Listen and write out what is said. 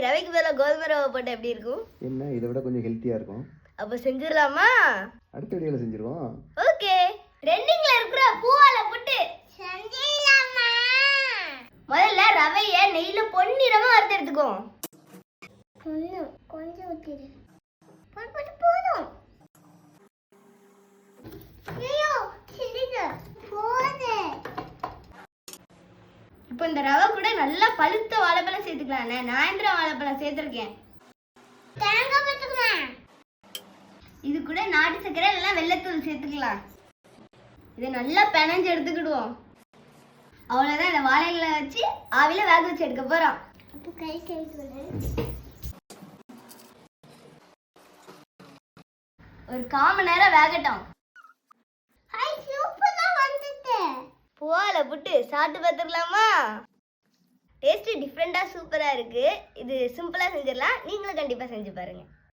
ரவைக்கு பதிலா கோதுமை ரவை போட்டா எப்படி இருக்கும்? என்ன இதை விட கொஞ்சம் ஹெல்த்தியா இருக்கும். அப்ப செஞ்சிடலாமா? அடுத்த வீடியோல செஞ்சிருவோம். ஓகே. ட்ரெண்டிங்ல இருக்கிற பூவால புட்டு செஞ்சிடலாமா? முதல்ல ரவையை நெய்யில பொன்னிறமா வறுத்து எடுத்துக்கோ. கொஞ்சம் ஊத்திடு. போதும். ஐயோ சிரிங்க. போதும். இப்போ இந்த ரவை கூட நல்லா பழுத்த வாழைப்பழம் சேர்த்துக்கலாம். நான் இந்த வாழைப்பழம் சேர்த்துருக்கேன். தேங்காய் போட்டுக்கலாம். இது கூட நாட்டு சர்க்கரை இல்லைன்னா வெள்ளத்தூள் சேர்த்துக்கலாம். இதை நல்லா பிணைஞ்சு எடுத்துக்கிடுவோம். அவ்வளோதான். இந்த வாழைகளை வச்சு ஆவில வேக வச்சு எடுக்க போறோம். அப்போ கை ஒரு 1/4 மணி நேரம் வேகட்டும். பூவால புட்டு சாப்பிட்டு பார்த்துக்கலாமா? டேஸ்ட் டிஃப்ரெண்டா சூப்பரா இருக்கு. இது சிம்பிளா செஞ்சிடலாம். நீங்களும் கண்டிப்பா செஞ்சு பாருங்க.